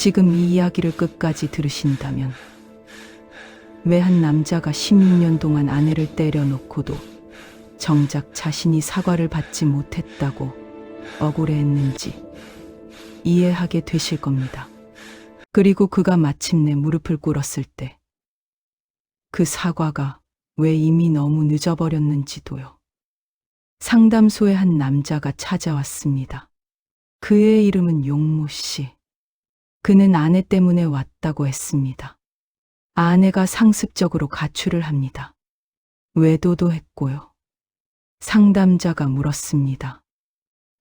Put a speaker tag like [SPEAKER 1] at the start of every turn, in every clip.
[SPEAKER 1] 지금 이 이야기를 끝까지 들으신다면 왜 한 남자가 16년 동안 아내를 때려놓고도 정작 자신이 사과를 받지 못했다고 억울해했는지 이해하게 되실 겁니다. 그리고 그가 마침내 무릎을 꿇었을 때 그 사과가 왜 이미 너무 늦어버렸는지도요. 상담소에 한 남자가 찾아왔습니다. 그의 이름은 용모 씨. 그는 아내 때문에 왔다고 했습니다. 아내가 상습적으로 가출을 합니다. 외도도 했고요. 상담자가 물었습니다.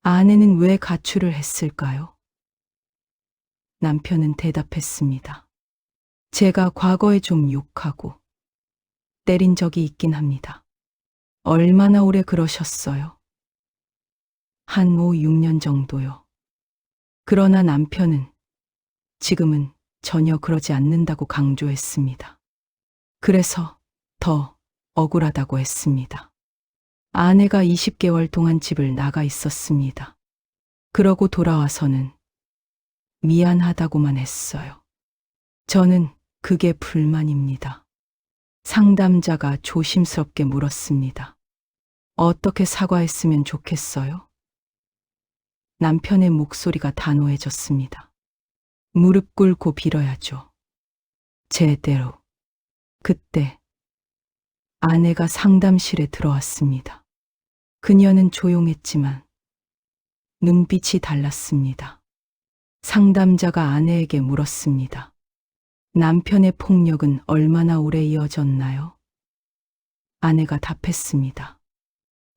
[SPEAKER 1] 아내는 왜 가출을 했을까요? 남편은 대답했습니다. 제가 과거에 좀 욕하고 때린 적이 있긴 합니다. 얼마나 오래 그러셨어요? 한 5, 6년 정도요. 그러나 남편은 지금은 전혀 그러지 않는다고 강조했습니다. 그래서 더 억울하다고 했습니다. 아내가 20개월 동안 집을 나가 있었습니다. 그러고 돌아와서는 미안하다고만 했어요. 저는 그게 불만입니다. 상담자가 조심스럽게 물었습니다. 어떻게 사과했으면 좋겠어요? 남편의 목소리가 단호해졌습니다. 무릎 꿇고 빌어야죠. 제대로. 그때 아내가 상담실에 들어왔습니다. 그녀는 조용했지만 눈빛이 달랐습니다. 상담자가 아내에게 물었습니다. 남편의 폭력은 얼마나 오래 이어졌나요? 아내가 답했습니다.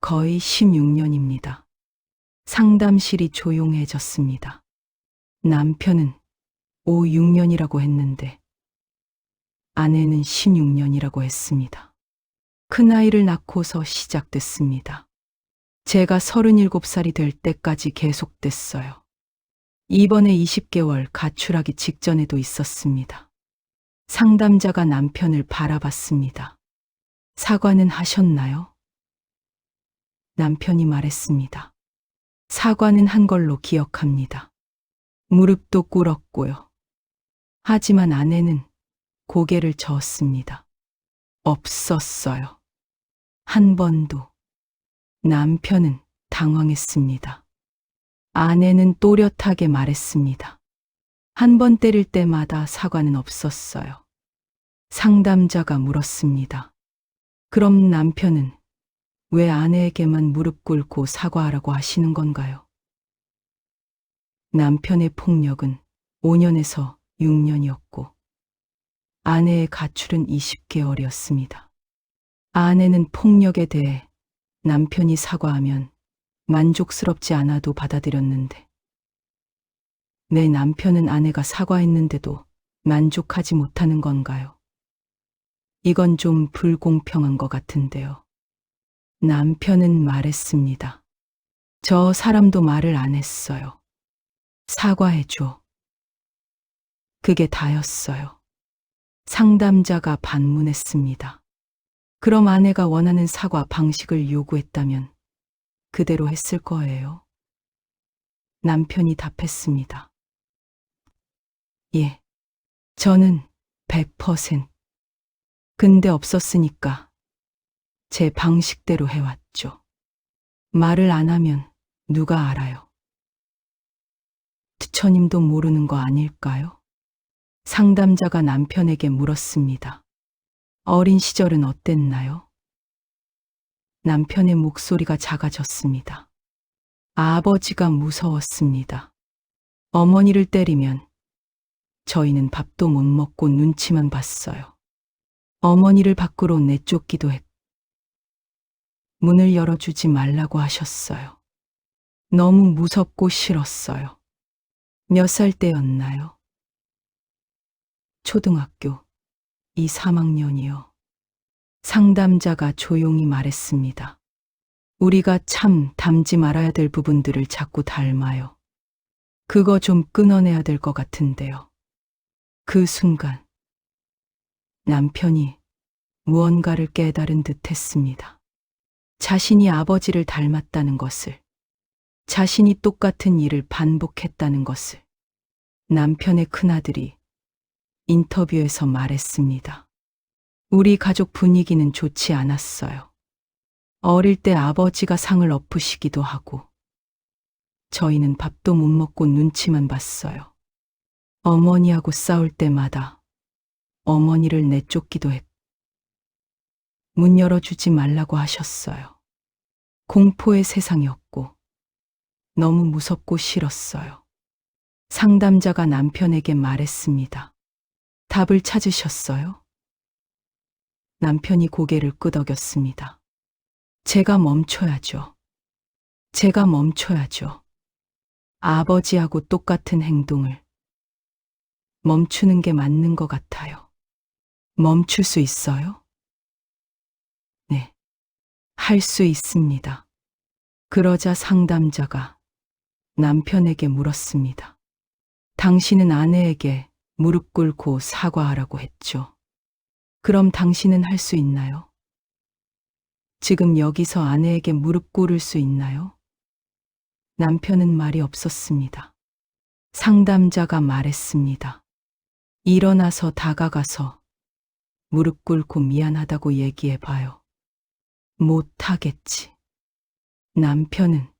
[SPEAKER 1] 거의 16년입니다. 상담실이 조용해졌습니다. 남편은 5, 6년이라고 했는데 아내는 16년이라고 했습니다. 큰아이를 낳고서 시작됐습니다. 제가 37살이 될 때까지 계속됐어요. 이번에 20개월 가출하기 직전에도 있었습니다. 상담자가 남편을 바라봤습니다. 사과는 하셨나요? 남편이 말했습니다. 사과는 한 걸로 기억합니다. 무릎도 꿇었고요. 하지만 아내는 고개를 저었습니다. 없었어요. 한 번도. 남편은 당황했습니다. 아내는 또렷하게 말했습니다. 한 번 때릴 때마다 사과는 없었어요. 상담자가 물었습니다. 그럼 남편은 왜 아내에게만 무릎 꿇고 사과하라고 하시는 건가요? 남편의 폭력은 5년에서 6년이었고 아내의 가출은 20개월이었습니다. 아내는 폭력에 대해 남편이 사과하면 만족스럽지 않아도 받아들였는데 내 남편은 아내가 사과했는데도 만족하지 못하는 건가요? 이건 좀 불공평한 것 같은데요. 남편은 말했습니다. 저 사람도 말을 안 했어요. 사과해줘. 그게 다였어요. 상담자가 반문했습니다. 그럼 아내가 원하는 사과 방식을 요구했다면 그대로 했을 거예요? 남편이 답했습니다. 예, 저는 100%. 근데 없었으니까 제 방식대로 해왔죠. 말을 안 하면 누가 알아요? 부처님도 모르는 거 아닐까요? 상담자가 남편에게 물었습니다. 어린 시절은 어땠나요? 남편의 목소리가 작아졌습니다. 아버지가 무서웠습니다. 어머니를 때리면 저희는 밥도 못 먹고 눈치만 봤어요. 어머니를 밖으로 내쫓기도 했고 문을 열어주지 말라고 하셨어요. 너무 무섭고 싫었어요. 몇 살 때였나요? 초등학교 2, 3학년이요. 상담자가 조용히 말했습니다. 우리가 참 닮지 말아야 될 부분들을 자꾸 닮아요. 그거 좀 끊어내야 될 것 같은데요. 그 순간 남편이 무언가를 깨달은 듯 했습니다. 자신이 아버지를 닮았다는 것을, 자신이 똑같은 일을 반복했다는 것을, 남편의 큰아들이 인터뷰에서 말했습니다. 우리 가족 분위기는 좋지 않았어요. 어릴 때 아버지가 상을 엎으시기도 하고, 저희는 밥도 못 먹고 눈치만 봤어요. 어머니하고 싸울 때마다 어머니를 내쫓기도 했고, 문 열어주지 말라고 하셨어요. 공포의 세상이었고, 너무 무섭고 싫었어요. 상담자가 남편에게 말했습니다. 답을 찾으셨어요? 남편이 고개를 끄덕였습니다. 제가 멈춰야죠. 제가 멈춰야죠. 아버지하고 똑같은 행동을 멈추는 게 맞는 것 같아요. 멈출 수 있어요? 네. 할 수 있습니다. 그러자 상담자가 남편에게 물었습니다. 당신은 아내에게 무릎 꿇고 사과하라고 했죠. 그럼 당신은 할 수 있나요? 지금 여기서 아내에게 무릎 꿇을 수 있나요? 남편은 말이 없었습니다. 상담자가 말했습니다. 일어나서 다가가서 무릎 꿇고 미안하다고 얘기해 봐요. 못하겠지. 남편은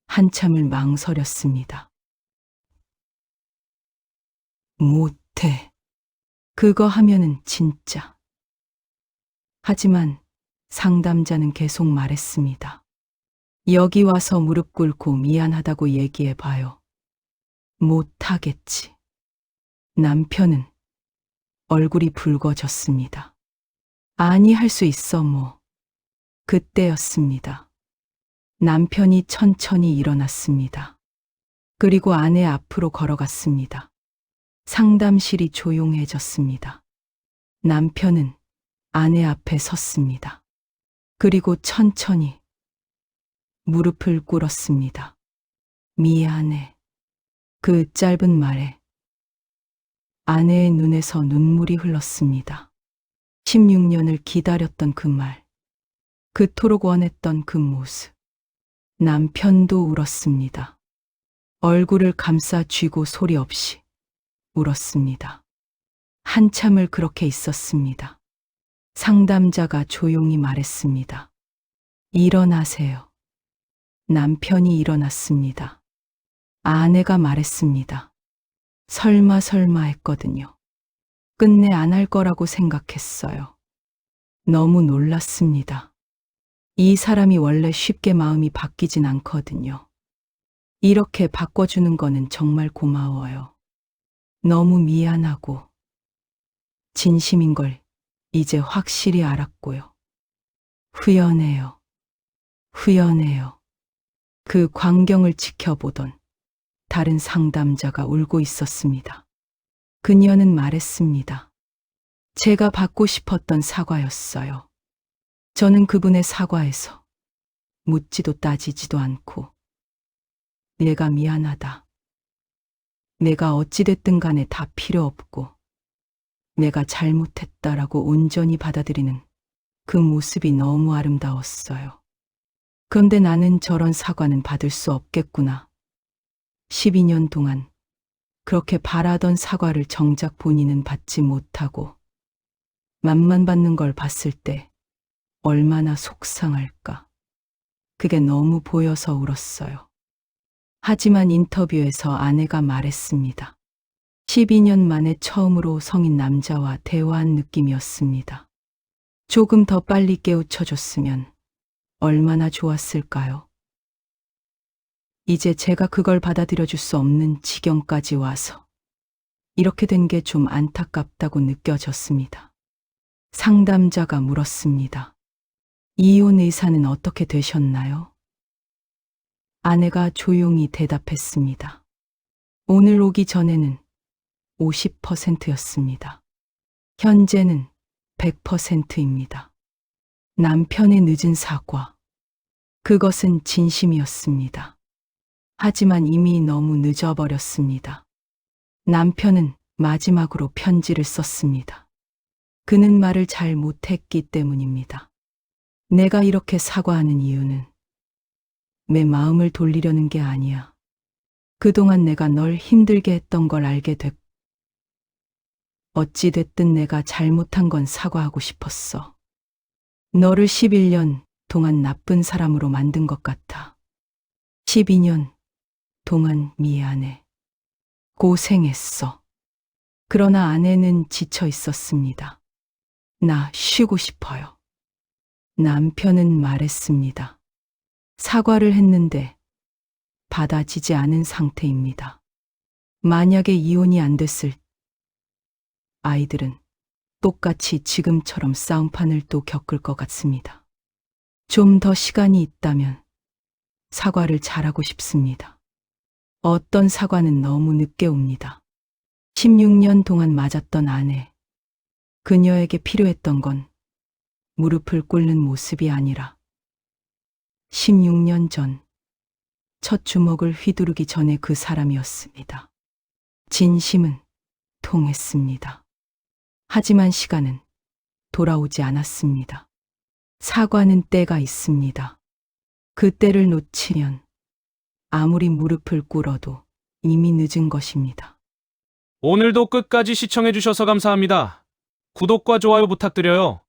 [SPEAKER 1] 한참을 망설였습니다. 못해. 그거 하면은 진짜. 하지만 상담자는 계속 말했습니다. 여기 와서 무릎 꿇고 미안하다고 얘기해 봐요. 못하겠지. 남편은 얼굴이 붉어졌습니다. 아니, 할 수 있어 뭐. 그때였습니다. 남편이 천천히 일어났습니다. 그리고 아내 앞으로 걸어갔습니다. 상담실이 조용해졌습니다. 남편은 아내 앞에 섰습니다. 그리고 천천히 무릎을 꿇었습니다. 미안해. 그 짧은 말에 아내의 눈에서 눈물이 흘렀습니다. 16년을 기다렸던 그 말, 그토록 원했던 그 모습. 남편도 울었습니다. 얼굴을 감싸 쥐고 소리 없이 울었습니다. 한참을 그렇게 있었습니다. 상담자가 조용히 말했습니다. 일어나세요. 남편이 일어났습니다. 아내가 말했습니다. 설마 했거든요. 끝내 안 할 거라고 생각했어요. 너무 놀랐습니다. 이 사람이 원래 쉽게 마음이 바뀌진 않거든요. 이렇게 바꿔주는 거는 정말 고마워요. 너무 미안하고 진심인 걸 이제 확실히 알았고요. 후련해요. 후련해요. 그 광경을 지켜보던 다른 상담자가 울고 있었습니다. 그녀는 말했습니다. 제가 받고 싶었던 사과였어요. 저는 그분의 사과에서 묻지도 따지지도 않고 내가 미안하다. 내가 어찌됐든 간에 다 필요 없고 내가 잘못했다라고 온전히 받아들이는 그 모습이 너무 아름다웠어요. 그런데 나는 저런 사과는 받을 수 없겠구나. 12년 동안 그렇게 바라던 사과를 정작 본인은 받지 못하고 맘만 받는 걸 봤을 때 얼마나 속상할까. 그게 너무 보여서 울었어요. 하지만 인터뷰에서 아내가 말했습니다. 12년 만에 처음으로 성인 남자와 대화한 느낌이었습니다. 조금 더 빨리 깨우쳐줬으면 얼마나 좋았을까요? 이제 제가 그걸 받아들여줄 수 없는 지경까지 와서 이렇게 된 게 좀 안타깝다고 느껴졌습니다. 상담자가 물었습니다. 이혼 의사는 어떻게 되셨나요? 아내가 조용히 대답했습니다. 오늘 오기 전에는 50%였습니다. 현재는 100%입니다. 남편의 늦은 사과. 그것은 진심이었습니다. 하지만 이미 너무 늦어버렸습니다. 남편은 마지막으로 편지를 썼습니다. 그는 말을 잘 못했기 때문입니다. 내가 이렇게 사과하는 이유는 내 마음을 돌리려는 게 아니야. 그동안 내가 널 힘들게 했던 걸 알게 됐고, 어찌됐든 내가 잘못한 건 사과하고 싶었어. 너를 11년 동안 나쁜 사람으로 만든 것 같아. 12년 동안 미안해. 고생했어. 그러나 아내는 지쳐 있었습니다. 나 쉬고 싶어요. 남편은 말했습니다. 사과를 했는데 받아지지 않은 상태입니다. 만약에 이혼이 안 됐을 아이들은 똑같이 지금처럼 싸움판을 또 겪을 것 같습니다. 좀 더 시간이 있다면 사과를 잘하고 싶습니다. 어떤 사과는 너무 늦게 옵니다. 16년 동안 맞았던 아내. 그녀에게 필요했던 건 무릎을 꿇는 모습이 아니라 16년 전 첫 주먹을 휘두르기 전에 그 사람이었습니다. 진심은 통했습니다. 하지만 시간은 돌아오지 않았습니다. 사과는 때가 있습니다. 그 때를 놓치면 아무리 무릎을 꿇어도 이미 늦은 것입니다.
[SPEAKER 2] 오늘도 끝까지 시청해주셔서 감사합니다. 구독과 좋아요 부탁드려요.